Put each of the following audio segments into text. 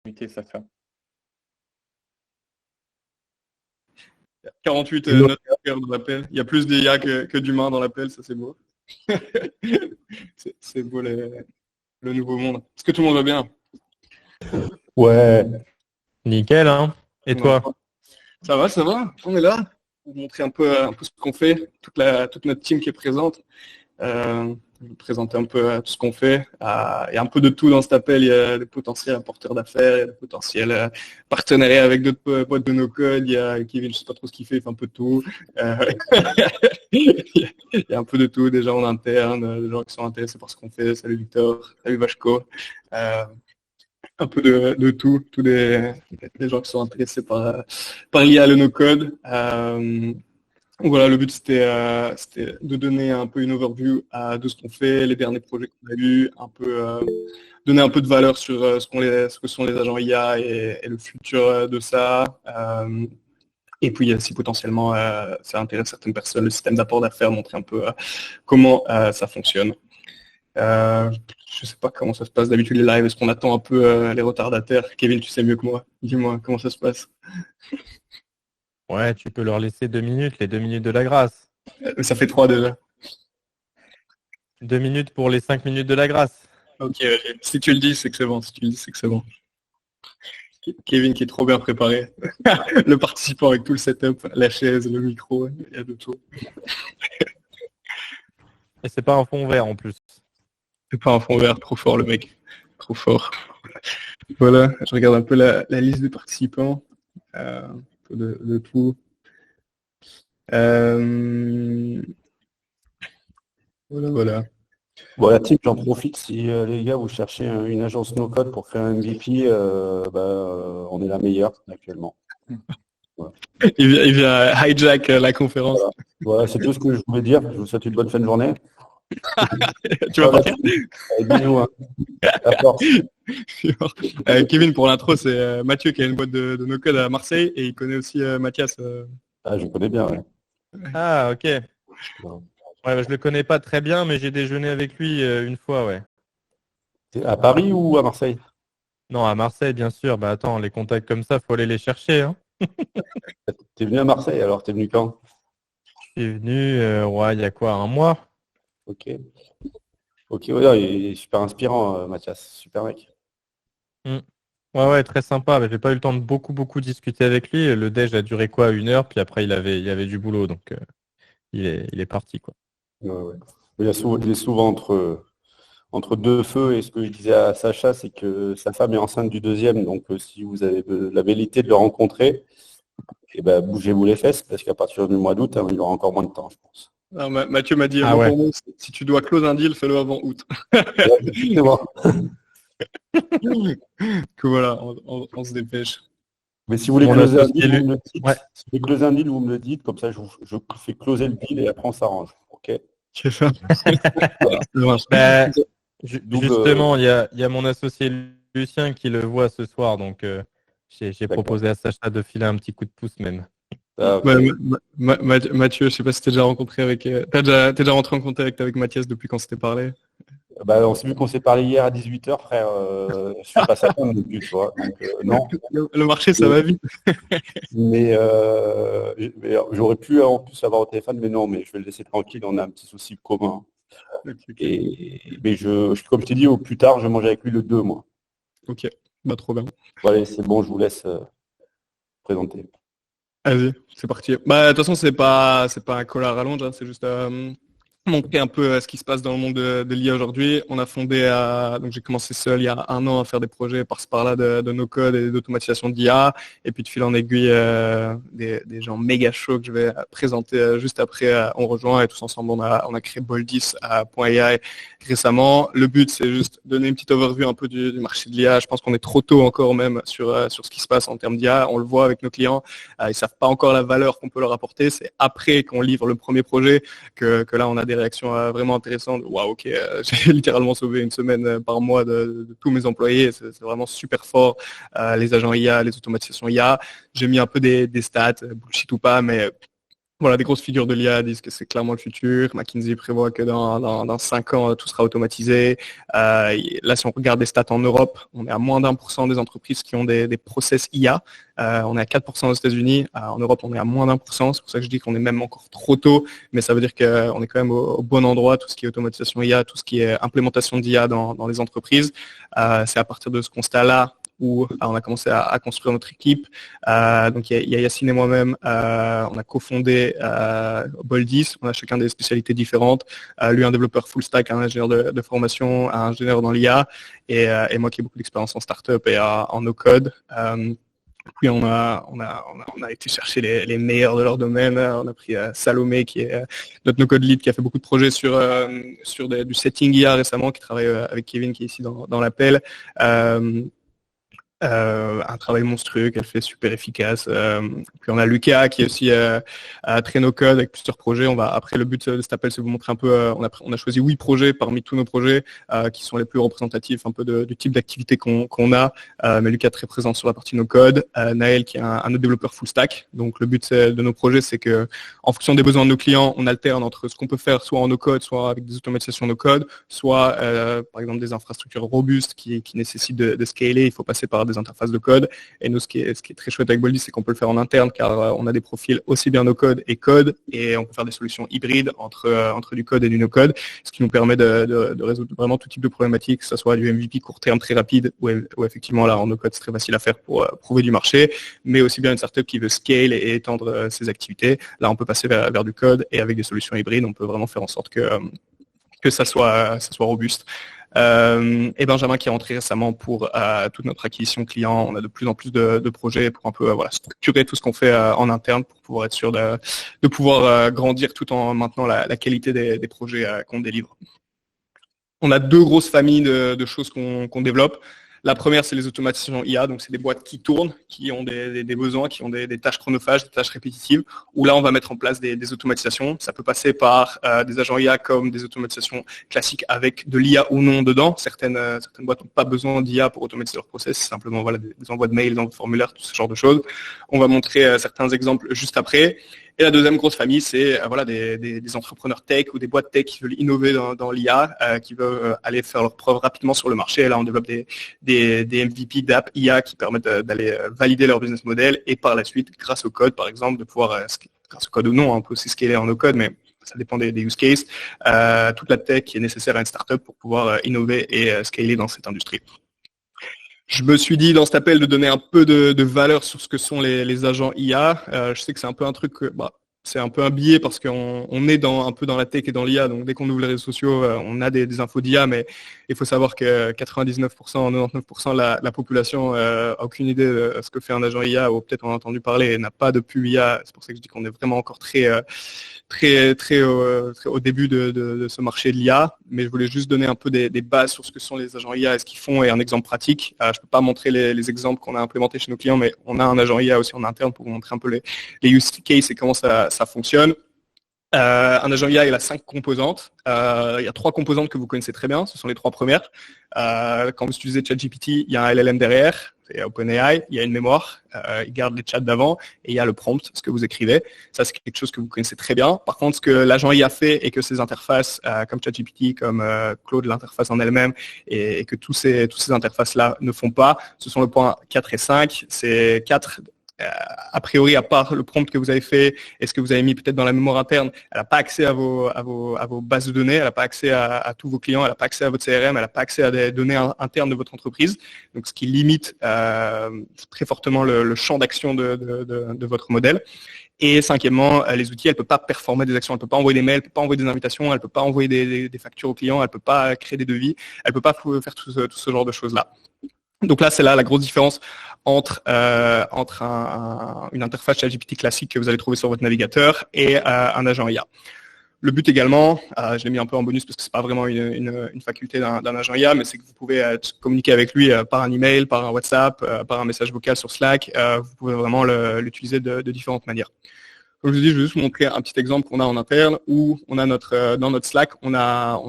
muter ça fait. 48 Hello. notes dans l'appel. Il y a plus d'IA que d'humains dans l'appel, ça c'est beau. C'est beau le nouveau monde. Est-ce que tout le monde va bien? Ouais, Nickel, hein. Et toi? Ça va, on est là. On va montrer un peu ce qu'on fait, toute notre team qui est présente. Je vais vous présenter un peu tout ce qu'on fait. Il y a un peu de tout dans cet appel. Il y a des potentiels apporteurs d'affaires, il y a des potentiels partenariats avec d'autres boîtes de nos codes. Il y a Kevin, je sais pas trop ce qu'il fait, il fait un peu de tout. Il y a un peu de tout, des gens en interne, des gens qui sont intéressés par ce qu'on fait. Salut Victor, salut Vachko. Un peu de tout, tous des gens qui sont intéressés par l'IA, le no-code. Voilà, le but c'était de donner un peu une overview de ce qu'on fait, les derniers projets qu'on a eus, un peu donner un peu de valeur sur ce que sont les agents IA et le futur de ça. Et puis si potentiellement ça intéresse certaines personnes, le système d'apport d'affaires, montrer un peu comment ça fonctionne. Je sais pas comment ça se passe d'habitude les lives, est-ce qu'on attend un peu les retardataires? Kevin, tu sais mieux que moi, dis-moi comment ça se passe. Ouais, tu peux leur laisser 2 minutes, les 2 minutes de la grâce. Ça fait 3 déjà. 2 minutes pour les 5 minutes de la grâce. Ok, si tu le dis, c'est que c'est bon. Si tu le dis, c'est que c'est bon. Kevin qui est trop bien préparé. Le participant avec tout le setup, la chaise, le micro, il y a de tout. Et c'est pas un fond vert en plus. C'est pas un fond vert, trop fort le mec. Trop fort. Voilà, je regarde un peu la liste des participants. Un peu de tout. Voilà. bon, la team, j'en profite. Si les gars, vous cherchez une agence no-code pour faire un MVP, on est la meilleure actuellement. Voilà. Il vient hijack la conférence. Voilà, c'est tout ce que je voulais dire. Je vous souhaite une bonne fin de journée. Tu vas partir? Bisous. Hein. Kevin, pour l'intro, c'est Mathieu qui a une boîte de no-code à Marseille et il connaît aussi Mathias. Ah, je connais bien, ouais. Ah, ok. Ouais, je le connais pas très bien, mais j'ai déjeuné avec lui une fois, ouais. C'est à Paris ou à Marseille? Non, à Marseille, bien sûr. Bah attends, les contacts comme ça, faut aller les chercher, hein. T'es venu à Marseille, alors t'es venu quand? Je suis venu, ouais, il y a quoi, un mois? Ok. Ok, ouais, il est super inspirant, Mathias. Super mec. Ouais, très sympa. Mais j'ai pas eu le temps de beaucoup discuter avec lui. Le déj a duré quoi, 1 heure, puis après il avait du boulot, donc il est parti, quoi. Ouais. Il est souvent entre deux feux, et ce que je disais à Sacha, c'est que sa femme est enceinte du deuxième, donc si vous avez la velléité de le rencontrer, eh ben, bougez-vous les fesses, parce qu'à partir du mois d'août, il aura encore moins de temps, je pense. Alors, Mathieu m'a dit, ouais. pour moi, si tu dois close un deal, fais-le avant août. C'est bon. Que voilà, on se dépêche. Mais si vous voulez closer un deal, vous me le dites. Ouais. Si vous voulez closer un deal, vous me le dites, comme ça je fais closer le deal et après on s'arrange. Ok. C'est ça. Bah, justement, il y a mon associé Lucien qui le voit ce soir, donc j'ai proposé à Sacha de filer un petit coup de pouce même. Ah, okay. Mathieu, je sais pas si t'es déjà rencontré avec. T'es déjà rentré en contact avec Mathias depuis qu'on s'était parlé? On s'est vu qu'on s'est parlé hier à 18h, frère. Je suis pas sa femme non plus, tu vois. Donc, non. Le marché, ça va vite. mais j'aurais pu en plus l'avoir au téléphone, mais non, mais je vais le laisser tranquille, on a un petit souci commun. Okay. Mais comme je t'ai dit, au plus tard, je mange avec lui le 2, moi. Ok, bah trop bien. Allez, c'est bon, je vous laisse présenter. Vas-y, c'est parti. Bah de toute façon, c'est pas un call à rallonge, hein, c'est juste montrer un peu ce qui se passe dans le monde de l'IA aujourd'hui. On a fondé, donc j'ai commencé seul il y a 1 an à faire des projets par-ci par-là de no-code et d'automatisation d'IA. Et puis de fil en aiguille, des gens méga chauds que je vais présenter juste après, on rejoint et tous ensemble, on a créé Boldis.ai récemment. Le but, c'est juste donner une petite overview un peu du marché de l'IA. Je pense qu'on est trop tôt encore même sur ce qui se passe en termes d'IA. On le voit avec nos clients. Ils savent pas encore la valeur qu'on peut leur apporter. C'est après qu'on livre le premier projet que là, on a des réactions vraiment intéressantes. Waouh, ok, j'ai littéralement sauvé une semaine par mois de tous mes employés. C'est vraiment super fort. Les agents IA, les automatisations IA. J'ai mis un peu des stats, bullshit ou pas, mais Voilà, des grosses figures de l'IA disent que c'est clairement le futur. McKinsey prévoit que dans 5 ans, tout sera automatisé. Là, si on regarde les stats en Europe, on est à moins d'1% des entreprises qui ont des process IA. On est à 4% aux États-Unis. En Europe, on est à moins d'1%. C'est pour ça que je dis qu'on est même encore trop tôt, mais ça veut dire qu'on est quand même au bon endroit. Tout ce qui est automatisation IA, tout ce qui est implémentation d'IA dans les entreprises. C'est à partir de ce constat-là où on a commencé à construire notre équipe. Donc il y a Yacine et moi-même, on a cofondé Boldis, on a chacun des spécialités différentes. Lui un développeur full stack, un ingénieur de formation, un ingénieur dans l'IA, et moi qui ai beaucoup d'expérience en startup et en no-code. Puis on a été chercher les meilleurs de leur domaine. On a pris Salomé, qui est notre no-code lead, qui a fait beaucoup de projets sur du setting IA récemment, qui travaille avec Kevin, qui est ici dans l'appel. Un travail monstrueux qu'elle fait super efficace. Puis on a Lucas qui est aussi très no code avec plusieurs projets. Après le but de cet appel, c'est de vous montrer un peu. On a choisi 8 projets parmi tous nos projets qui sont les plus représentatifs un peu du type d'activité qu'on a. Mais Lucas très présent sur la partie no code. Naël qui est un autre développeur full stack. Donc le but de nos projets, c'est que en fonction des besoins de nos clients, on alterne entre ce qu'on peut faire soit en no code, soit avec des automatisations no code, soit par exemple des infrastructures robustes qui nécessitent de scaler. Il faut passer par des interfaces de code. Et nous, ce qui est très chouette avec Boldis, c'est qu'on peut le faire en interne, car on a des profils aussi bien no code, et on peut faire des solutions hybrides entre du code et du no code, ce qui nous permet de résoudre vraiment tout type de problématiques, que ce soit du MVP court terme très rapide, ou effectivement là en no code c'est très facile à faire pour prouver du marché, mais aussi bien une startup qui veut scale et étendre ses activités. Là, on peut passer vers du code, et avec des solutions hybrides, on peut vraiment faire en sorte que ça soit robuste. Et Benjamin qui est rentré récemment pour toute notre acquisition client. On a de plus en plus de projets pour un peu structurer tout ce qu'on fait en interne pour pouvoir être sûr de pouvoir grandir tout en maintenant la qualité des projets qu'on délivre. On a 2 grosses familles de choses qu'on développe. La première, c'est les automatisations IA, donc c'est des boîtes qui tournent, qui ont des besoins, qui ont des tâches chronophages, des tâches répétitives, où là, on va mettre en place des automatisations. Ça peut passer par des agents IA comme des automatisations classiques avec de l'IA ou non dedans. Certaines boîtes n'ont pas besoin d'IA pour automatiser leur process, c'est simplement des envois de mails, des envois de formulaires, tout ce genre de choses. On va montrer certains exemples juste après. Et la deuxième grosse famille, c'est des entrepreneurs tech ou des boîtes tech qui veulent innover dans l'IA, qui veulent aller faire leurs preuves rapidement sur le marché. Et là, on développe des MVP d'app IA qui permettent d'aller valider leur business model, et par la suite, grâce au code, par exemple, de pouvoir, grâce au code ou non, on peut aussi scaler en no code, mais ça dépend des use cases, toute la tech qui est nécessaire à une startup pour pouvoir innover et scaler dans cette industrie. Je me suis dit dans cet appel de donner un peu de valeur sur ce que sont les agents IA. Je sais que c'est un peu un truc, c'est un peu un biais parce qu'on est un peu dans la tech et dans l'IA. Donc dès qu'on ouvre les réseaux sociaux, on a des infos d'IA, mais il faut savoir que 99%, 99% de la population a aucune idée de ce que fait un agent IA, ou peut-être en a entendu parler et n'a pas de pub IA. C'est pour ça que je dis qu'on est vraiment encore très au début de ce marché de l'IA, mais je voulais juste donner un peu des bases sur ce que sont les agents IA et ce qu'ils font, et un exemple pratique. Je ne peux pas montrer les exemples qu'on a implémentés chez nos clients, mais on a un agent IA aussi en interne pour vous montrer un peu les use cases et comment ça fonctionne. Un agent IA, il a 5 composantes. Il y a 3 composantes que vous connaissez très bien, ce sont les 3 premières. Quand vous utilisez ChatGPT, il y a un LLM derrière, c'est OpenAI, il y a une mémoire, il garde les chats d'avant, et il y a le prompt, ce que vous écrivez. Ça, c'est quelque chose que vous connaissez très bien. Par contre, ce que l'agent IA fait, et que ces interfaces, comme ChatGPT, comme Claude, l'interface en elle-même, et que tous ces interfaces-là ne font pas, ce sont le point 4 et 5. C'est 4... a priori, à part le prompt que vous avez fait et ce que vous avez mis peut-être dans la mémoire interne, elle n'a pas accès à vos bases de données, elle n'a pas accès à tous vos clients, elle n'a pas accès à votre CRM, elle n'a pas accès à des données internes de votre entreprise. Donc, ce qui limite très fortement le champ d'action de votre modèle. Et cinquièmement, les outils, elle ne peut pas performer des actions, elle ne peut pas envoyer des mails, elle ne peut pas envoyer des invitations, elle ne peut pas envoyer des factures aux clients, elle ne peut pas créer des devis, elle ne peut pas faire tout ce genre de choses-là. Donc là, c'est là la grosse différence entre une interface ChatGPT classique que vous allez trouver sur votre navigateur et un agent IA. Le but également, je l'ai mis un peu en bonus parce que c'est pas vraiment une faculté d'un agent IA, mais c'est que vous pouvez communiquer avec lui par un email, par un WhatsApp, par un message vocal sur Slack. Vous pouvez vraiment l'utiliser de différentes manières. Comme je vous dis, je vais juste vous montrer un petit exemple qu'on a en interne où on a dans notre Slack, on a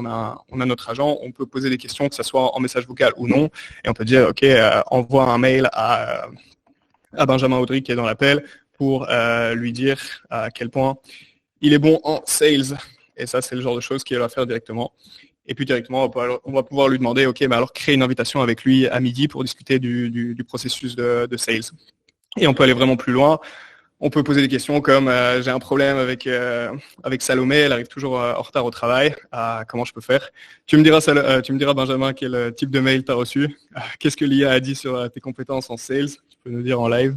notre agent, on peut poser des questions, que ce soit en message vocal ou non, et on peut dire, OK, envoie un mail à Benjamin Audry qui est dans l'appel pour lui dire à quel point il est bon en sales. Et ça, c'est le genre de choses qu'il va faire directement. Et puis directement, on va pouvoir lui demander, OK, alors créer une invitation avec lui à midi pour discuter du processus de sales. Et on peut aller vraiment plus loin. On peut poser des questions comme j'ai un problème avec Salomé, elle arrive toujours en retard au travail. Comment je peux faire? Tu me diras Benjamin quel type de mail tu as reçu. Qu'est-ce que l'IA a dit sur tes compétences en sales? Tu peux nous dire en live.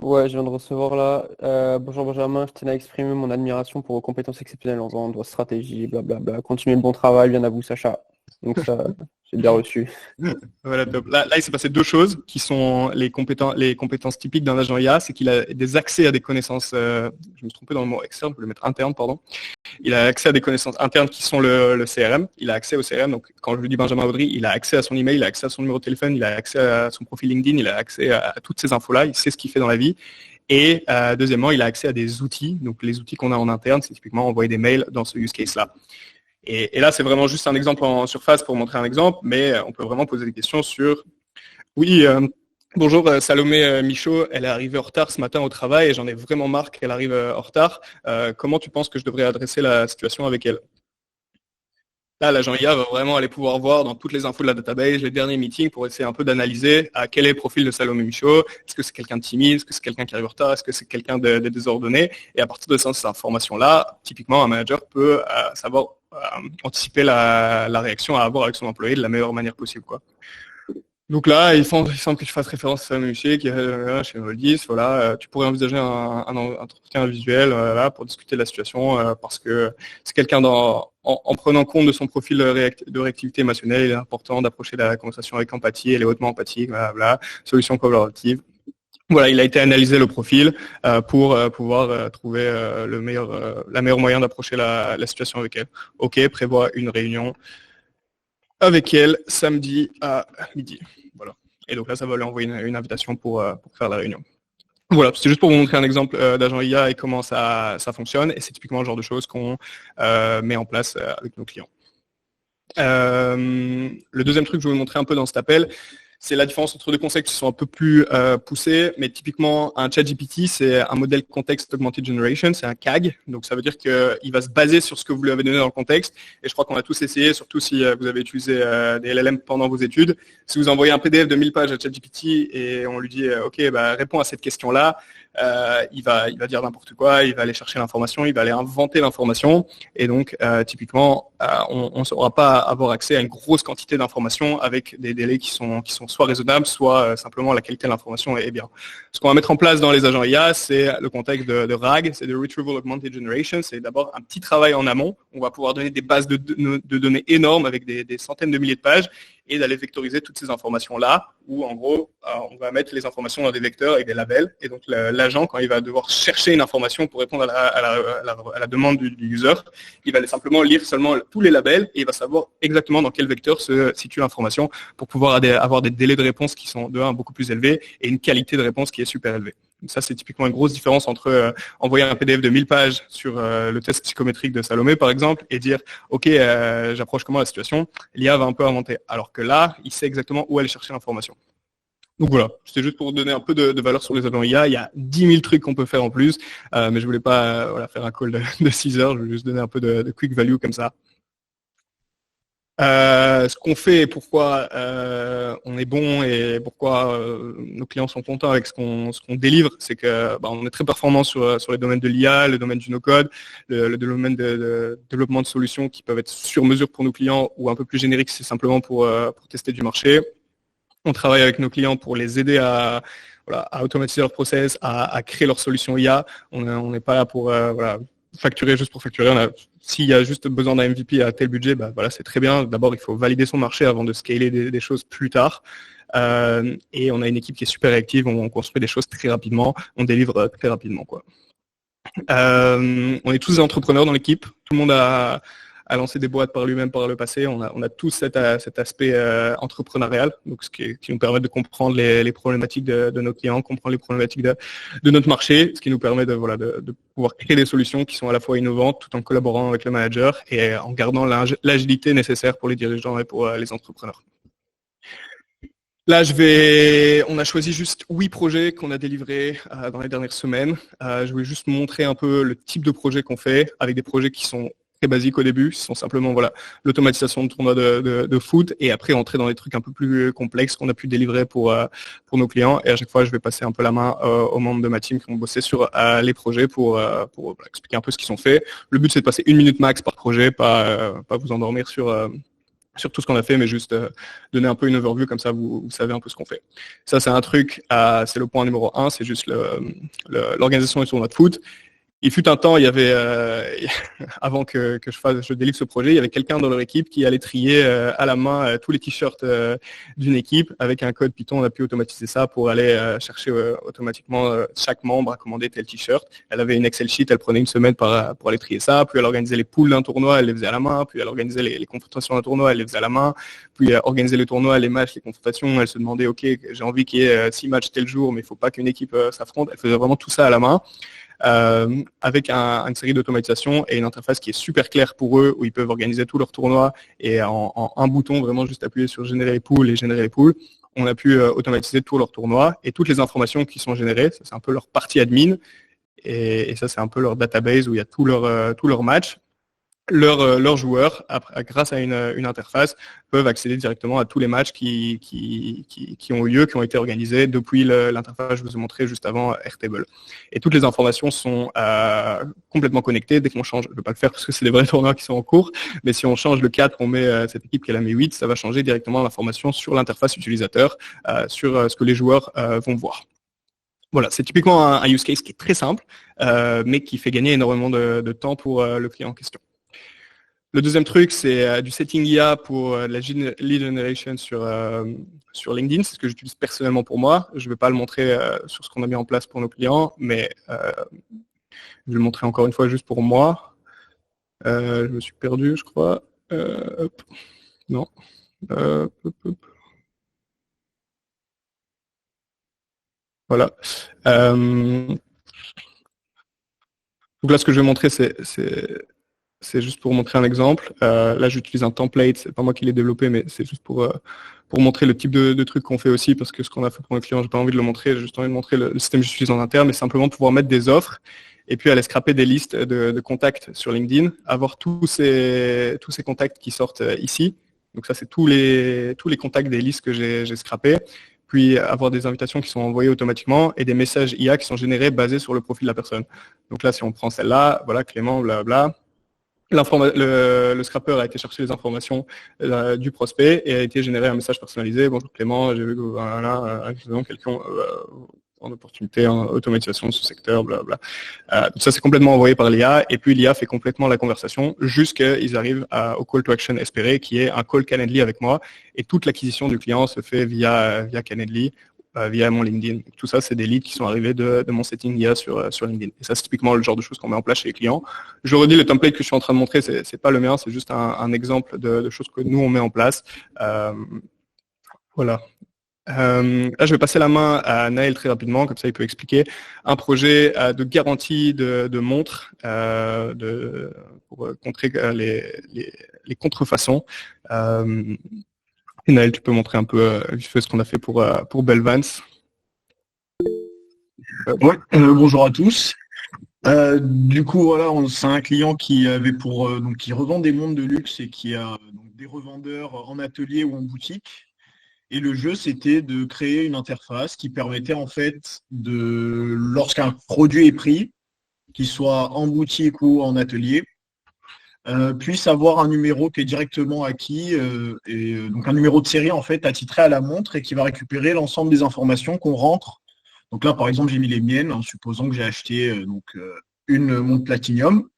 Ouais, je viens de recevoir là. Bonjour Benjamin, je tenais à exprimer mon admiration pour vos compétences exceptionnelles en vente, votre stratégie, blablabla. Continuez le bon travail, bien à vous Sacha. Donc ça, j'ai bien reçu. Voilà, top. Là, il s'est passé deux choses qui sont les compétences typiques d'un agent IA, c'est qu'il a des accès à des connaissances, je me suis trompé dans le mot externe, je peux le mettre interne, pardon. Il a accès à des connaissances internes qui sont le CRM, il a accès au CRM, donc quand je lui dis Benjamin Audry, il a accès à son email, il a accès à son numéro de téléphone, il a accès à son profil LinkedIn, il a accès à toutes ces infos-là, il sait ce qu'il fait dans la vie. Et deuxièmement, il a accès à des outils, donc les outils qu'on a en interne, c'est typiquement envoyer des mails dans ce use case-là. Et là, c'est vraiment juste un exemple en surface pour montrer un exemple, mais on peut vraiment poser des questions sur oui, bonjour Salomé Michaud, elle est arrivée en retard ce matin au travail et j'en ai vraiment marre qu'elle arrive en retard. Comment tu penses que je devrais adresser la situation avec elle? Là, l'agent IA va vraiment aller pouvoir voir dans toutes les infos de la database, les derniers meetings pour essayer un peu d'analyser quel est le profil de Salomé Michaud. Est-ce que c'est quelqu'un de timide? Est-ce que c'est quelqu'un qui arrive en retard? Est-ce que c'est quelqu'un de désordonné? Et à partir de ces informations-là, typiquement, un manager peut savoir anticiper la réaction à avoir avec son employé de la meilleure manière possible, quoi. Donc là, il semble que je fasse référence à Salomé Michaud qui est chez Moldis. Voilà, tu pourrais envisager un entretien visuel là, pour discuter de la situation parce que c'est quelqu'un en prenant compte de son profil de réactivité émotionnelle, il est important d'approcher la conversation avec empathie, elle est hautement empathique, voilà, solution collaborative. Voilà, il a été analysé le profil pour pouvoir trouver la meilleure moyen d'approcher la situation avec elle. OK, prévoit une réunion avec elle samedi à midi. Voilà. Et donc là, ça va lui envoyer une invitation pour faire la réunion. Voilà, c'est juste pour vous montrer un exemple d'agent IA et comment ça fonctionne. Et c'est typiquement le genre de choses qu'on met en place avec nos clients. Le deuxième truc que je vais vous montrer un peu dans cet appel, c'est la différence entre deux concepts qui sont un peu plus poussés, mais typiquement un ChatGPT, c'est un modèle Context Augmented Generation, c'est un CAG, donc ça veut dire qu'il va se baser sur ce que vous lui avez donné dans le contexte, et je crois qu'on a tous essayé, surtout si vous avez utilisé des LLM pendant vos études, si vous envoyez un PDF de 1000 pages à ChatGPT et on lui dit OK, réponds à cette question-là, il va dire n'importe quoi, il va aller chercher l'information, il va aller inventer l'information, et donc typiquement on ne saura pas avoir accès à une grosse quantité d'informations avec des délais qui sont soit raisonnables, soit simplement la qualité de l'information est bien. Ce qu'on va mettre en place dans les agents IA, c'est le contexte de RAG, c'est de Retrieval Augmented Generation, c'est d'abord un petit travail en amont, on va pouvoir donner des bases de données énormes avec des centaines de milliers de pages, et d'aller vectoriser toutes ces informations-là, où en gros, on va mettre les informations dans des vecteurs avec des labels, et donc l'agent, quand il va devoir chercher une information pour répondre à la demande du user, il va simplement lire seulement tous les labels, et il va savoir exactement dans quel vecteur se situe l'information pour pouvoir avoir des délais de réponse qui sont de 1 beaucoup plus élevés, et une qualité de réponse qui est super élevée. Donc ça, c'est typiquement une grosse différence entre envoyer un PDF de 1000 pages sur le test psychométrique de Salomé, par exemple, et dire « OK, j'approche comment la situation ?» L'IA va un peu inventer. Alors que là, il sait exactement où aller chercher l'information. Donc voilà, c'était juste pour vous donner un peu de valeur sur les agents IA. Il y a 10 000 trucs qu'on peut faire en plus, mais je voulais pas faire un call de 6 heures. Je voulais juste donner un peu de quick value comme ça. Ce qu'on fait et pourquoi on est bon et pourquoi nos clients sont contents avec ce qu'on délivre, c'est que on est très performant sur les domaines de l'IA, le domaine du no-code, le domaine de développement de solutions qui peuvent être sur mesure pour nos clients ou un peu plus génériques, c'est simplement pour tester du marché. On travaille avec nos clients pour les aider à automatiser leur process, à créer leurs solutions IA. On n'est pas là pour facturer juste pour facturer. S'il y a juste besoin d'un MVP à tel budget, c'est très bien. D'abord, il faut valider son marché avant de scaler des choses plus tard. Et on a une équipe qui est super réactive. On construit des choses très rapidement. On délivre très rapidement, quoi. On est tous des entrepreneurs dans l'équipe. Tout le monde a lancé des boîtes par lui-même par le passé. On a tous cet aspect entrepreneurial, donc ce qui nous permet de comprendre les problématiques de nos clients, comprendre les problématiques de notre marché, ce qui nous permet de pouvoir créer des solutions qui sont à la fois innovantes tout en collaborant avec le manager et en gardant l'agilité nécessaire pour les dirigeants et pour les entrepreneurs. Là, on a choisi juste 8 projets qu'on a délivrés dans les dernières semaines. Je voulais juste montrer un peu le type de projet qu'on fait, avec des projets qui sont très basiques au début, qui sont simplement l'automatisation de tournois de foot, et après entrer dans des trucs un peu plus complexes qu'on a pu délivrer pour nos clients. Et à chaque fois, je vais passer un peu la main aux membres de ma team qui ont bossé sur les projets pour expliquer un peu ce qu'ils ont fait. Le but, c'est de passer 1 minute max par projet, pas vous endormir sur tout ce qu'on a fait, mais juste donner un peu une overview, comme ça vous savez un peu ce qu'on fait. Ça, c'est un truc, c'est le point numéro 1, c'est juste l'organisation du tournoi de foot. Il fut un temps, il y avait, avant que je délivre ce projet, il y avait quelqu'un dans leur équipe qui allait trier à la main tous les t-shirts d'une équipe. Avec un code Python, on a pu automatiser ça pour aller chercher automatiquement chaque membre à commander tel t-shirt. Elle avait une Excel sheet, elle prenait une semaine pour aller trier ça. Puis elle organisait les poules d'un tournoi, elle les faisait à la main. Puis elle organisait les confrontations d'un tournoi, elle les faisait à la main. Puis organiser les tournois, les matchs, les confrontations, elle se demandait, ok, j'ai envie qu'il y ait 6 matchs tel jour, mais il ne faut pas qu'une équipe s'affronte. Elle faisait vraiment tout ça à la main. Avec une série d'automatisations et une interface qui est super claire pour eux, où ils peuvent organiser tous leurs tournois et en un bouton, vraiment juste appuyer sur générer les poules et générer les poules. On a pu automatiser tous leurs tournois et toutes les informations qui sont générées. Ça, c'est un peu leur partie admin et ça, c'est un peu leur database où il y a tous leurs matchs. Leurs joueurs, grâce à une interface, peuvent accéder directement à tous les matchs qui ont eu lieu, qui ont été organisés depuis l'interface que je vous ai montré juste avant, Airtable. Et toutes les informations sont complètement connectées. Dès qu'on change, je ne vais pas le faire parce que c'est des vrais tournois qui sont en cours, mais si on change le 4, on met cette équipe qui est la met 8, ça va changer directement l'information sur l'interface utilisateur, sur ce que les joueurs vont voir. Voilà, c'est typiquement un use case qui est très simple, mais qui fait gagner énormément de temps pour le client en question. Le deuxième truc, c'est du setting IA pour la lead generation sur LinkedIn. C'est ce que j'utilise personnellement pour moi. Je ne vais pas le montrer sur ce qu'on a mis en place pour nos clients, mais je vais le montrer encore une fois juste pour moi. Je me suis perdu, je crois. Non. Voilà. Donc là, ce que je vais montrer, c'est juste pour montrer un exemple. Là, j'utilise un template. C'est pas moi qui l'ai développé, mais c'est juste pour montrer le type de trucs qu'on fait aussi, parce que ce qu'on a fait pour nos clients, j'ai pas envie de le montrer. J'ai juste envie de montrer le système que j'utilise en interne, mais simplement pouvoir mettre des offres et puis aller scraper des listes de contacts sur LinkedIn, avoir tous ces contacts qui sortent ici. Donc ça, c'est tous les contacts des listes que j'ai scrappés. Puis avoir des invitations qui sont envoyées automatiquement et des messages IA qui sont générés basés sur le profil de la personne. Donc là, si on prend celle-là, voilà, Clément, blablabla. Le scrapper a été chercher les informations du prospect et a été généré un message personnalisé. Bonjour Clément, j'ai vu que quelqu'un en opportunité, en automatisation de ce secteur, blablabla. Donc ça, c'est complètement envoyé par l'IA et puis l'IA fait complètement la conversation jusqu'à ils arrivent au call to action espéré qui est un call Calendly avec moi et toute l'acquisition du client se fait via Calendly. Via mon LinkedIn. Tout ça, c'est des leads qui sont arrivés de mon setting IA sur LinkedIn. Et ça, c'est typiquement le genre de choses qu'on met en place chez les clients. Je redis, le template que je suis en train de montrer, c'est pas le mien, c'est juste un exemple de choses que nous, on met en place. Voilà. Là, je vais passer la main à Naël très rapidement, comme ça il peut expliquer un projet de garantie de montres pour contrer les contrefaçons. Et Naël, tu peux montrer un peu ce qu'on a fait pour Belvance. Ouais, bonjour à tous. Du coup, voilà, c'est un client qui avait qui revend des montres de luxe et qui a donc, des revendeurs en atelier ou en boutique. Et le jeu, c'était de créer une interface qui permettait en fait lorsqu'un produit est pris, qu'il soit en boutique ou en atelier, puisse avoir un numéro qui est directement acquis, donc un numéro de série en fait attitré à la montre et qui va récupérer l'ensemble des informations qu'on rentre. Donc là, par exemple, j'ai mis les miennes, en supposant que j'ai acheté une montre Platinum.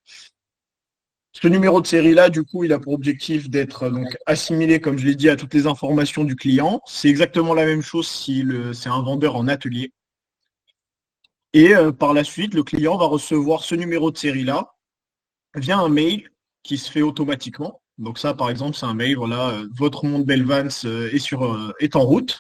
Ce numéro de série-là, du coup, il a pour objectif d'être donc assimilé, comme je l'ai dit, à toutes les informations du client. C'est exactement la même chose si c'est un vendeur en atelier. Et par la suite, le client va recevoir ce numéro de série-là via un mail qui se fait automatiquement. Donc ça, par exemple, c'est un mail, voilà, votre montre Belvance est en route,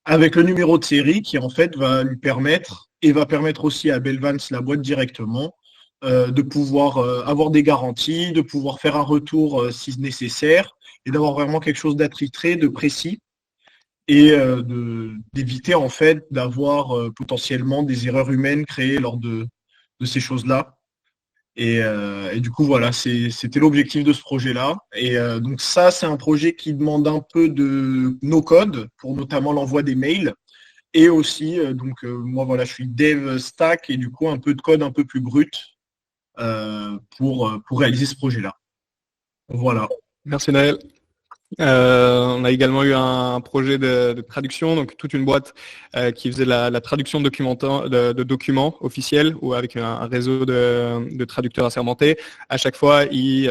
avec le numéro de série qui en fait va lui permettre, et va permettre aussi à Belvance, la boîte directement, de pouvoir avoir des garanties, de pouvoir faire un retour si nécessaire, et d'avoir vraiment quelque chose d'attitré, de précis. et d'éviter en fait d'avoir potentiellement des erreurs humaines créées lors de ces choses-là. Et du coup, voilà, c'était l'objectif de ce projet-là. Et donc ça, c'est un projet qui demande un peu de no-code pour notamment l'envoi des mails. Et aussi, moi, voilà, je suis dev stack et du coup, un peu de code un peu plus brut pour réaliser ce projet-là. Voilà. Merci Naël. On a également eu un projet de traduction, donc toute une boîte qui faisait la traduction de documents officiels ou avec un réseau de traducteurs assermentés. À chaque fois, ils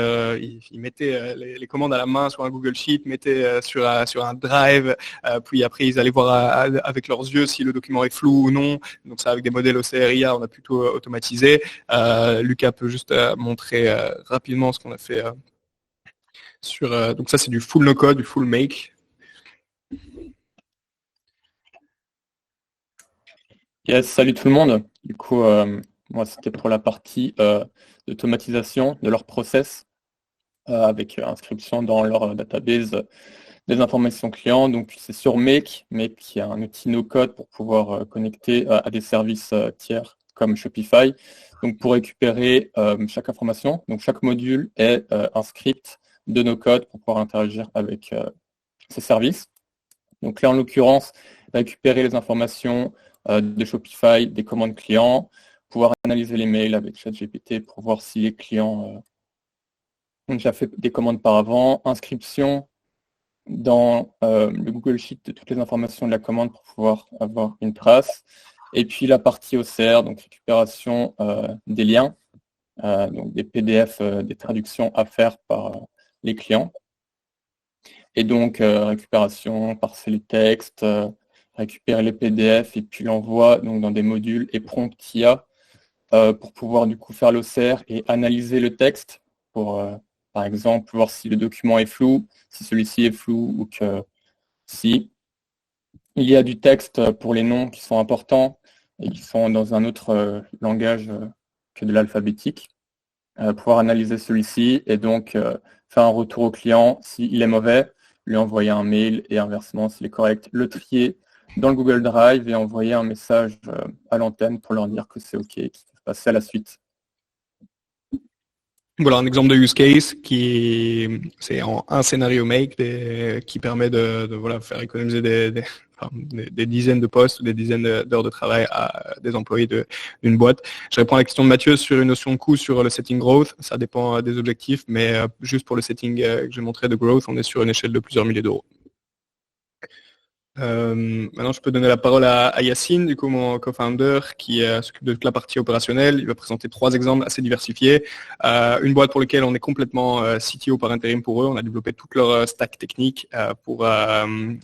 mettaient les commandes à la main sur un Google Sheet, mettaient sur un Drive, puis après ils allaient voir avec leurs yeux si le document est flou ou non. Donc ça, avec des modèles OCR/IA, on a plutôt automatisé. Lucas peut juste montrer rapidement ce qu'on a fait. Donc ça c'est du full no-code, du full make. Yes, salut tout le monde. Du coup, moi c'était pour la partie d'automatisation de leur process avec inscription dans leur database des informations clients. Donc c'est sur Make qui est un outil no-code pour pouvoir connecter à des services tiers comme Shopify. Donc pour récupérer chaque information, donc chaque module est un script de no-code pour pouvoir interagir avec ces services. Donc là, en l'occurrence, récupérer les informations de Shopify, des commandes clients, pouvoir analyser les mails avec ChatGPT pour voir si les clients ont déjà fait des commandes par avant, inscription dans le Google Sheet de toutes les informations de la commande pour pouvoir avoir une trace, et puis la partie OCR, donc récupération des liens, donc des PDF, des traductions à faire par les clients. Et donc, récupération, parser les textes, récupérer les PDF et puis l'envoi donc dans des modules et prompt IA pour pouvoir du coup faire l'OCR et analyser le texte pour, par exemple, voir si le document est flou, si celui-ci est flou ou que si il y a du texte pour les noms qui sont importants et qui sont dans un autre langage que de l'alphabétique. Pouvoir analyser celui-ci et donc faire un retour au client s'il est mauvais, lui envoyer un mail et inversement s'il est correct, le trier dans le Google Drive et envoyer un message à l'antenne pour leur dire que c'est OK, qu'ils peuvent passer à la suite. Voilà un exemple de use case c'est en un scénario make qui permet de faire économiser des dizaines de postes ou des dizaines d'heures de travail à des employés d'une boîte. Je réponds à la question de Mathieu sur une notion de coût sur le setting growth. Ça dépend des objectifs, mais juste pour le setting que j'ai montré de growth, on est sur une échelle de plusieurs milliers d'euros. Maintenant, je peux donner la parole à Yacine, du coup mon co-founder qui s'occupe de toute la partie opérationnelle. Il va présenter 3 exemples assez diversifiés. Une boîte pour laquelle on est complètement CTO par intérim pour eux. On a développé toute leur stack technique pour un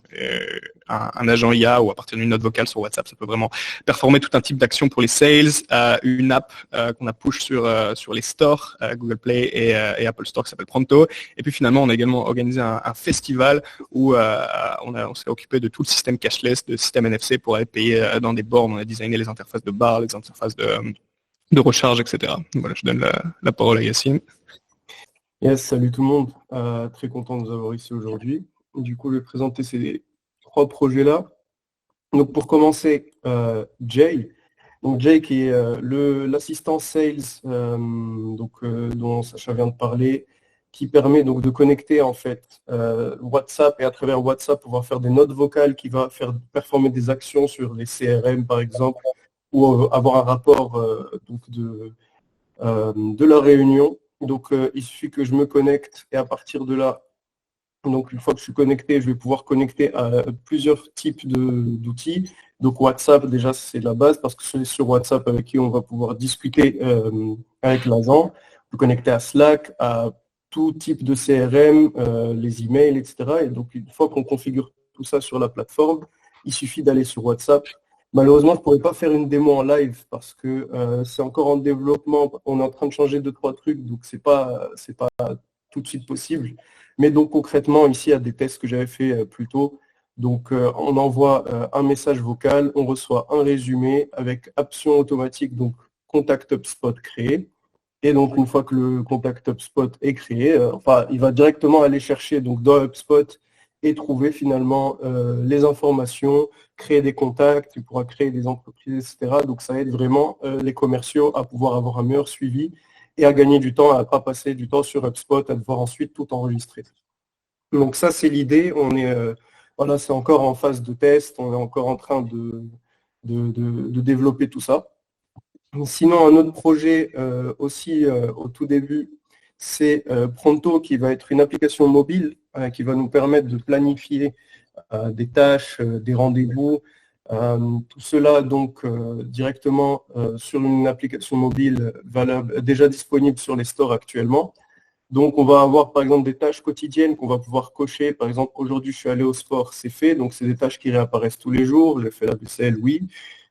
agent IA ou à partir d'une note vocale sur WhatsApp. Ça peut vraiment performer tout un type d'action pour les sales. Une app qu'on a push sur les stores, Google Play et Apple Store qui s'appelle Pronto. Et puis finalement, on a également organisé un festival où on s'est occupé de tout le système cashless, de système NFC pour aller payer dans des bornes. On a designé les interfaces de bar, les interfaces de recharge, etc. Voilà, je donne la parole à Yacine. Yes, salut tout le monde. Très content de vous avoir ici aujourd'hui. Du coup, je vais présenter ces 3 projets-là. Donc pour commencer, Jay. Donc Jay qui est l'assistant sales dont Sacha vient de parler, qui permet donc de connecter en fait WhatsApp et à travers WhatsApp pouvoir faire des notes vocales qui va faire performer des actions sur les CRM par exemple ou avoir un rapport de la réunion. Donc il suffit que je me connecte et à partir de là, donc une fois que je suis connecté, je vais pouvoir connecter à plusieurs types d'outils. Donc WhatsApp déjà c'est la base parce que c'est sur WhatsApp avec qui on va pouvoir discuter avec l'agent. On peut connecter à Slack, à tout type de CRM, les emails, etc. Et donc, une fois qu'on configure tout ça sur la plateforme, il suffit d'aller sur WhatsApp. Malheureusement, je ne pourrais pas faire une démo en live parce que c'est encore en développement. On est en train de changer 2-3 trucs, donc c'est pas tout de suite possible. Mais donc, concrètement, ici, il y a des tests que j'avais fait plus tôt. Donc, on envoie un message vocal, on reçoit un résumé avec option automatique, donc contact HubSpot créé. Et donc, une fois que le contact HubSpot est créé, il va directement aller chercher donc, dans HubSpot et trouver finalement les informations, créer des contacts, tu pourras créer des entreprises, etc. Donc ça aide vraiment les commerciaux à pouvoir avoir un meilleur suivi et à gagner du temps, à ne pas passer du temps sur HubSpot, à devoir ensuite tout enregistrer. Donc ça, c'est l'idée. On est, voilà, c'est encore en phase de test, on est encore en train de développer tout ça. Sinon, un autre projet aussi au tout début, c'est Pronto, qui va être une application mobile qui va nous permettre de planifier des tâches, des rendez-vous, tout cela donc directement sur une application mobile valable, déjà disponible sur les stores actuellement. Donc on va avoir par exemple des tâches quotidiennes qu'on va pouvoir cocher. Par exemple, aujourd'hui je suis allé au sport, c'est fait, donc c'est des tâches qui réapparaissent tous les jours. J'ai fait la vaisselle, oui.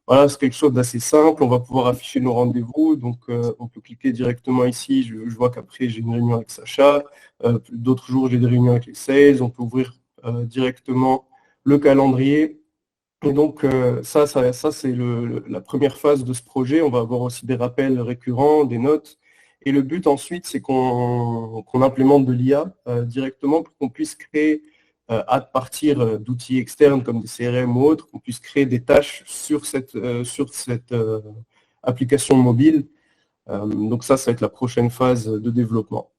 Voilà, c'est quelque chose d'assez simple. On va pouvoir afficher nos rendez-vous. Donc on peut cliquer directement ici. Je vois qu'après j'ai une réunion avec Sacha. D'autres jours j'ai des réunions avec les sales. On peut ouvrir directement le calendrier. Et donc ça c'est la première phase de ce projet. On va avoir aussi des rappels récurrents, des notes. Et le but ensuite, c'est qu'on implémente de l'IA directement pour qu'on puisse créer, à partir d'outils externes comme des CRM ou autres, qu'on puisse créer des tâches sur cette application mobile. Donc ça va être la prochaine phase de développement.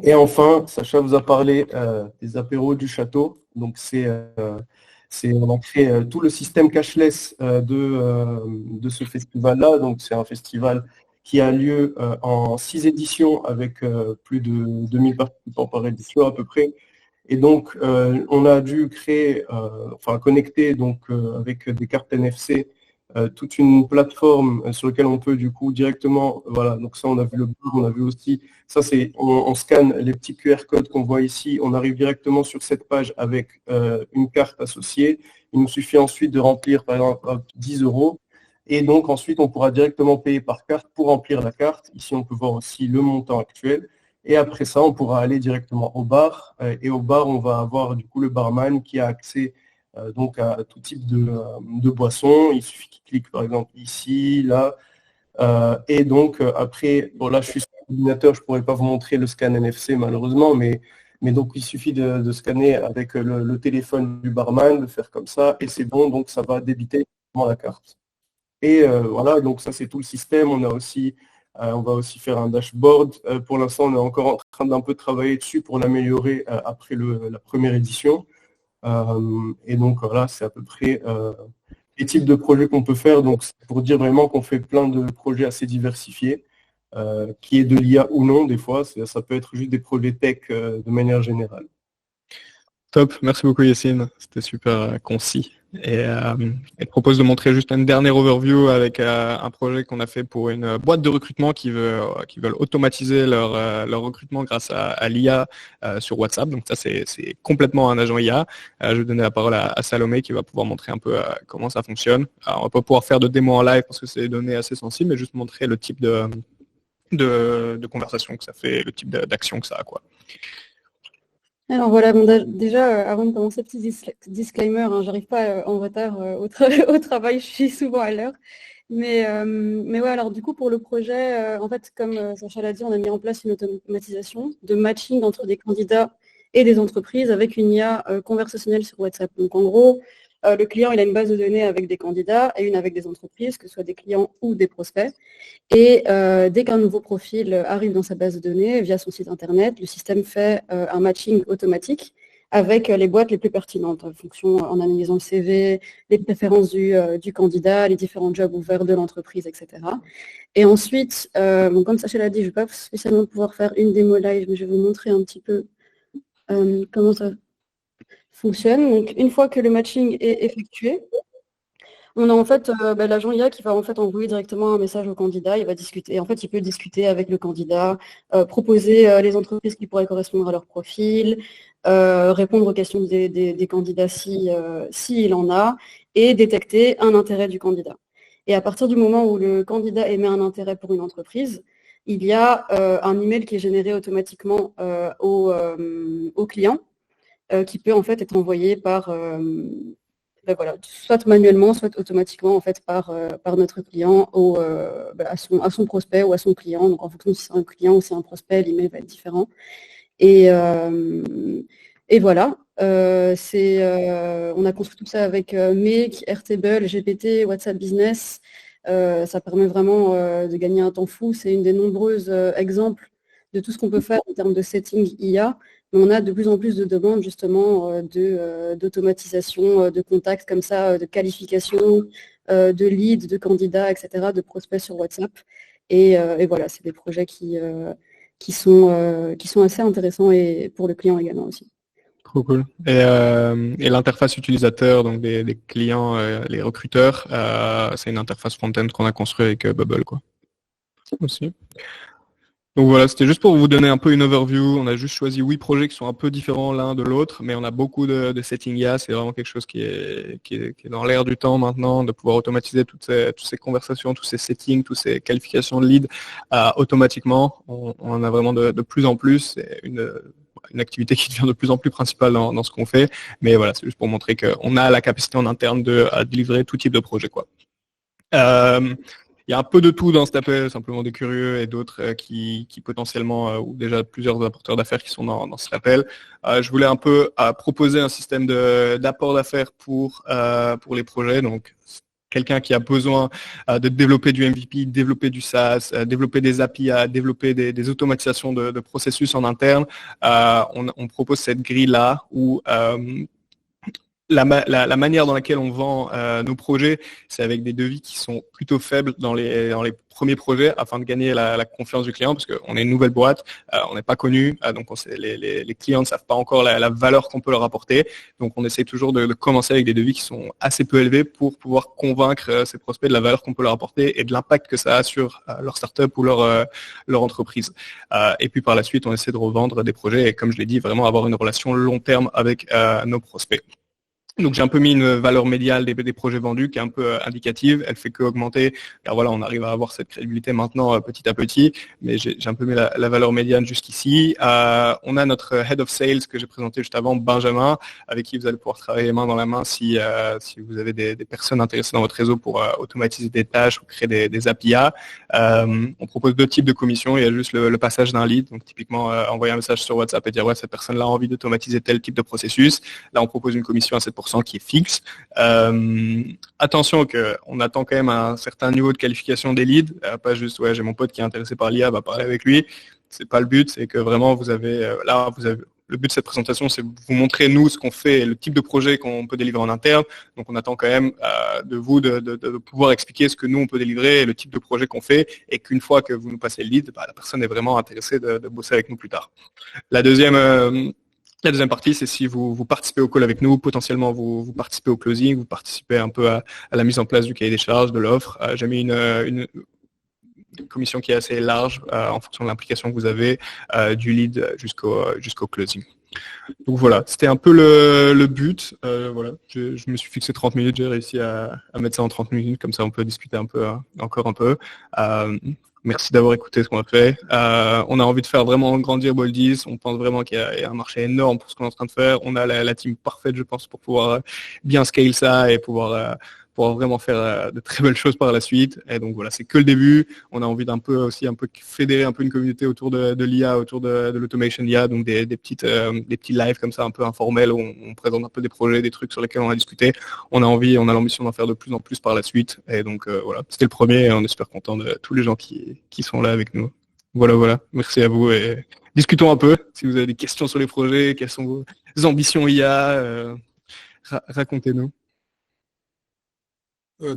Et enfin, Sacha vous a parlé des apéros du château. Donc on a créé tout le système cashless de ce festival-là. Donc c'est un festival qui a lieu en 6 éditions avec plus de 2000 participants par édition à peu près. Et donc, on a dû créer, connecter donc, avec des cartes NFC toute une plateforme sur laquelle on peut du coup directement, voilà, donc ça on a vu le bar, on a vu aussi, ça c'est, on scanne les petits QR codes qu'on voit ici, on arrive directement sur cette page avec une carte associée. Il nous suffit ensuite de remplir par exemple 10 €. Et donc ensuite, on pourra directement payer par carte pour remplir la carte. Ici, on peut voir aussi le montant actuel. Et après ça, on pourra aller directement au bar. Et au bar, on va avoir du coup le barman qui a accès donc à tout type de boissons. Il suffit qu'il clique par exemple ici, là. Et donc après, bon là, je suis sur l'ordinateur, je ne pourrais pas vous montrer le scan NFC malheureusement, mais donc il suffit de scanner avec le téléphone du barman, de faire comme ça, et c'est bon, donc ça va débiter la carte. Et voilà, donc ça c'est tout le système. On va aussi faire un dashboard. Pour l'instant, on est encore en train d'un peu travailler dessus pour l'améliorer après la première édition. Et donc voilà, c'est à peu près les types de projets qu'on peut faire. Donc c'est pour dire vraiment qu'on fait plein de projets assez diversifiés, qui est de l'IA ou non des fois. Ça peut être juste des projets tech de manière générale. Top, merci beaucoup Yacine, c'était super concis. Et je propose de montrer juste une dernière overview avec un projet qu'on a fait pour une boîte de recrutement qui veulent automatiser leur recrutement grâce à l'IA sur WhatsApp. Donc ça c'est complètement un agent IA. Je vais donner la parole à Salomé qui va pouvoir montrer un peu comment ça fonctionne. Alors, on va pas pouvoir faire de démo en live parce que c'est des données assez sensibles, mais juste montrer le type de conversation que ça fait, le type d'action que ça a, quoi. Alors voilà, bon, déjà, avant de commencer, petit disclaimer, hein, j'arrive pas en retard au travail, je suis souvent à l'heure. Mais ouais, alors du coup, pour le projet, en fait, comme Sacha l'a dit, on a mis en place une automatisation de matching entre des candidats et des entreprises avec une IA conversationnelle sur WhatsApp. Donc en gros, le client, il a une base de données avec des candidats et une avec des entreprises, que ce soit des clients ou des prospects. Et dès qu'un nouveau profil arrive dans sa base de données via son site internet, le système fait un matching automatique avec les boîtes les plus pertinentes en analysant le CV, les préférences du candidat, les différents jobs ouverts de l'entreprise, etc. Et ensuite, comme Sacha l'a dit, je ne vais pas spécialement pouvoir faire une démo live, mais je vais vous montrer un petit peu comment ça fonctionne. Donc, une fois que le matching est effectué, on a en fait l'agent IA qui va en fait envoyer directement un message au candidat. Il va discuter. En fait, il peut discuter avec le candidat, proposer les entreprises qui pourraient correspondre à leur profil, répondre aux questions des candidats s'il en a, et détecter un intérêt du candidat. Et à partir du moment où le candidat émet un intérêt pour une entreprise, il y a un email qui est généré automatiquement au client, qui peut en fait être envoyé par voilà, soit manuellement, soit automatiquement en fait par notre client à son prospect ou à son client. Donc en fonction si c'est un client ou si c'est un prospect, l'email va être différent. Et Et voilà, on a construit tout ça avec Make, Airtable, GPT, WhatsApp Business. Ça permet vraiment de gagner un temps fou. C'est une des nombreuses exemples de tout ce qu'on peut faire en termes de setting IA. Mais on a de plus en plus de demandes justement d'automatisation, de contacts comme ça, de qualification, de leads, de candidats, etc., de prospects sur WhatsApp. Et voilà, c'est des projets qui sont assez intéressants et pour le client également aussi. Trop cool. Et l'interface utilisateur, donc des clients, les recruteurs, c'est une interface front-end qu'on a construite avec Bubble, quoi. Aussi. Donc voilà, c'était juste pour vous donner un peu une overview. On a juste choisi 8 projets qui sont un peu différents l'un de l'autre, mais on a beaucoup de settings IA. C'est vraiment quelque chose qui est dans l'air du temps maintenant, de pouvoir automatiser toutes ces conversations, tous ces settings, toutes ces qualifications de lead automatiquement. On en a vraiment de plus en plus. C'est une activité qui devient de plus en plus principale dans ce qu'on fait. Mais voilà, c'est juste pour montrer qu'on a la capacité en interne de délivrer tout type de projet, quoi. Il y a un peu de tout dans cet appel, simplement des curieux et d'autres qui potentiellement, ou déjà plusieurs apporteurs d'affaires qui sont dans cet appel. Je voulais un peu proposer un système d'apport d'affaires pour les projets. Donc, quelqu'un qui a besoin de développer du MVP, développer du SaaS, développer des API, développer des automatisations de processus en interne. On propose cette grille-là où la manière dans laquelle on vend nos projets, c'est avec des devis qui sont plutôt faibles dans les premiers projets afin de gagner la confiance du client parce qu'on est une nouvelle boîte, on n'est pas connu, donc les clients ne savent pas encore la valeur qu'on peut leur apporter. Donc on essaie toujours de commencer avec des devis qui sont assez peu élevés pour pouvoir convaincre ces prospects de la valeur qu'on peut leur apporter et de l'impact que ça a sur leur startup ou leur entreprise. Et puis par la suite, on essaie de revendre des projets et comme je l'ai dit, vraiment avoir une relation long terme avec nos prospects. Donc j'ai un peu mis une valeur médiane des projets vendus qui est un peu indicative, elle fait que augmenter, car voilà, on arrive à avoir cette crédibilité maintenant petit à petit, mais j'ai un peu mis la valeur médiane jusqu'ici. On a notre Head of Sales que j'ai présenté juste avant, Benjamin, avec qui vous allez pouvoir travailler main dans la main si vous avez des personnes intéressées dans votre réseau pour automatiser des tâches ou créer des API. On propose 2 types de commissions, il y a juste le passage d'un lead, donc typiquement envoyer un message sur WhatsApp et dire ouais, cette personne-là a envie d'automatiser tel type de processus. Là, on propose une commission à 7% qui est fixe. Attention qu'on attend quand même un certain niveau de qualification des leads, pas juste ouais j'ai mon pote qui est intéressé par l'IA, parler avec lui. C'est pas le but, c'est que vraiment vous avez le but de cette présentation, c'est vous montrer nous ce qu'on fait et le type de projet qu'on peut délivrer en interne. Donc on attend quand même de vous de pouvoir expliquer ce que nous on peut délivrer et le type de projet qu'on fait et qu'une fois que vous nous passez le lead, la personne est vraiment intéressée de bosser avec nous plus tard. La deuxième partie, c'est si vous participez au call avec nous, potentiellement vous participez au closing, vous participez un peu à la mise en place du cahier des charges, de l'offre. J'ai mis une commission qui est assez large en fonction de l'implication que vous avez du lead jusqu'au closing. Donc voilà, c'était un peu le but. Voilà, je me suis fixé 30 minutes, j'ai réussi à mettre ça en 30 minutes, comme ça on peut discuter un peu, encore un peu. Merci d'avoir écouté ce qu'on a fait. On a envie de faire vraiment grandir Boldies. On pense vraiment qu'il y a un marché énorme pour ce qu'on est en train de faire. On a la team parfaite, je pense, pour pouvoir bien scale ça et pouvoir vraiment faire de très belles choses par la suite. Et donc voilà, c'est que le début. On a envie d'un peu aussi fédérer un peu une communauté autour de l'IA, autour de l'automation IA, donc des petits lives comme ça un peu informels où on présente un peu des projets, des trucs sur lesquels on a discuté. On a l'ambition d'en faire de plus en plus par la suite. Et donc voilà, c'était le premier et on est super content de tous les gens qui sont là avec nous. Voilà. Merci à vous et discutons un peu. Si vous avez des questions sur les projets, quelles sont vos ambitions IA, racontez-nous.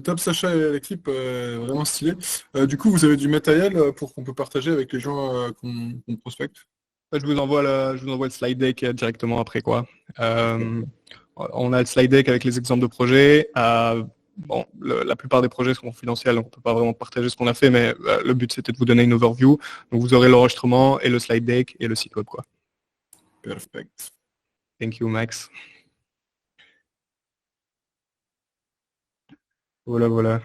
Top Sacha et l'équipe, vraiment stylé. Du coup, vous avez du matériel pour qu'on peut partager avec les gens qu'on prospecte? Je vous envoie le slide deck directement après quoi. On a le slide deck avec les exemples de projets. La plupart des projets sont confidentiels, donc on ne peut pas vraiment partager ce qu'on a fait, mais le but c'était de vous donner une overview. Donc vous aurez l'enregistrement et le slide deck et le site web quoi. Perfect. Thank you Max. Voilà.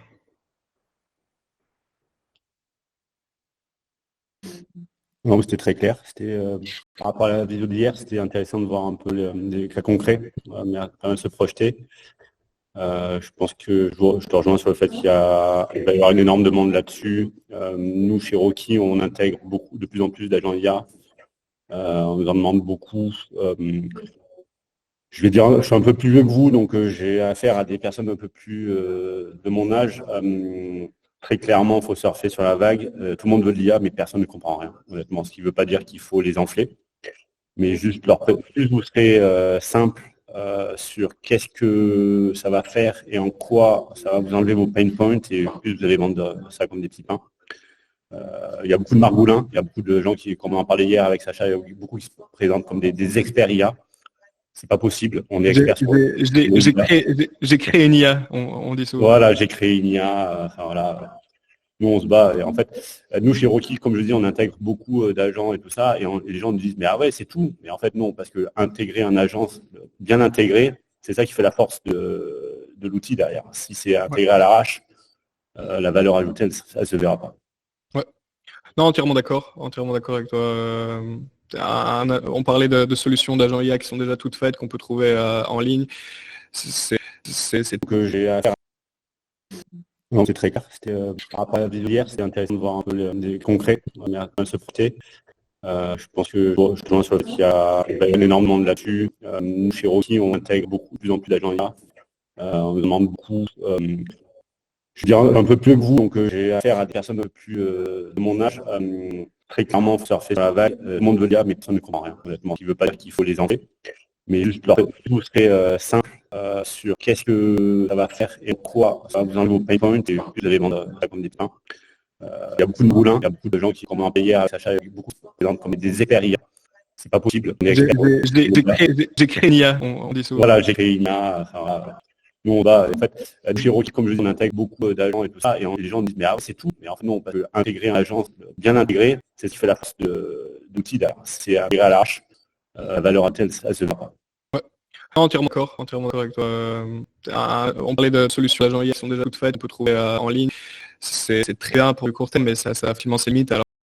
Non, c'était très clair. C'était par rapport à la vidéo d'hier, c'était intéressant de voir un peu les cas concrets, mais quand même se projeter. Je pense que je te rejoins sur le fait qu'il va y avoir une énorme demande là-dessus. Nous, chez Rocky, on intègre de plus en plus d'agents IA. On nous en demande beaucoup. Je vais dire, je suis un peu plus vieux que vous, donc j'ai affaire à des personnes un peu plus de mon âge. Très clairement, il faut surfer sur la vague. Tout le monde veut de l'IA, mais personne ne comprend rien, honnêtement. Ce qui ne veut pas dire qu'il faut les enfler, mais juste plus vous serez simple sur qu'est-ce que ça va faire et en quoi ça va vous enlever vos pain points, et plus vous allez vendre ça comme des petits pains. Il y a beaucoup de margoulins, il y a beaucoup de gens qui, comme on en parlait hier avec Sacha, il y a beaucoup qui se présentent comme des experts IA. C'est pas possible, on est experts. J'ai créé une IA, on dit souvent. Voilà, j'ai créé une IA, enfin voilà. Nous, on se bat. Et en fait, nous, chez Rocky, comme je dis, on intègre beaucoup d'agents et tout ça. Et les gens nous disent, mais ah ouais, c'est tout. Mais en fait, non, parce que intégrer un agence bien intégré, c'est ça qui fait la force de l'outil derrière. Si c'est intégré à l'arrache, la valeur ajoutée, ça ne se verra pas. Ouais. Non, entièrement d'accord avec toi. On parlait de solutions d'agents IA qui sont déjà toutes faites, qu'on peut trouver en ligne. C'est que j'ai à faire. Non, c'est très clair. C'était par rapport à la vidéo hier, c'était intéressant de voir un peu les concrets, de se frotter. Je pense que je pense qu'il y a énormément de là-dessus. Nous, chez Rocky, on intègre beaucoup, de plus en plus d'agents IA. On demande beaucoup. Je veux dire un peu plus que vous, donc j'ai affaire à des personnes un peu plus de mon âge. Très clairement, il faut surfer sur la vague. Tout le monde veut l'IA, mais personne ne comprend rien, honnêtement. Ce qui ne veut pas dire qu'il faut les enlever. Mais juste plus vous serez simple sur qu'est-ce que ça va faire et quoi ça va vous enlever vos pain points, et plus vous allez vendre ça comme des pains. Il y a beaucoup de moulins, il y a beaucoup de gens qui, comme on en payait à Sacha, il y a beaucoup qui se présentent comme des experts IA. C'est pas possible. J'ai créé une IA, on dit souvent. Voilà, j'ai créé une IA. Enfin, voilà. Nous, on va, en fait, chez Rocky, comme je dis, on intègre beaucoup d'agents et tout ça, et les gens disent, mais ah, c'est tout. Mais en fait, non, parce que intégrer une agence bien intégrée, c'est ce qui fait la force d'outils derrière. C'est intégré à l'arche. La valeur ajoutée, ça se verra. Ouais. Entièrement d'accord avec toi. On parlait de solutions d'agents IA qui sont déjà toutes faites, on peut trouver en ligne. C'est très bien pour le court terme, mais ça a finalement ses limites. Alors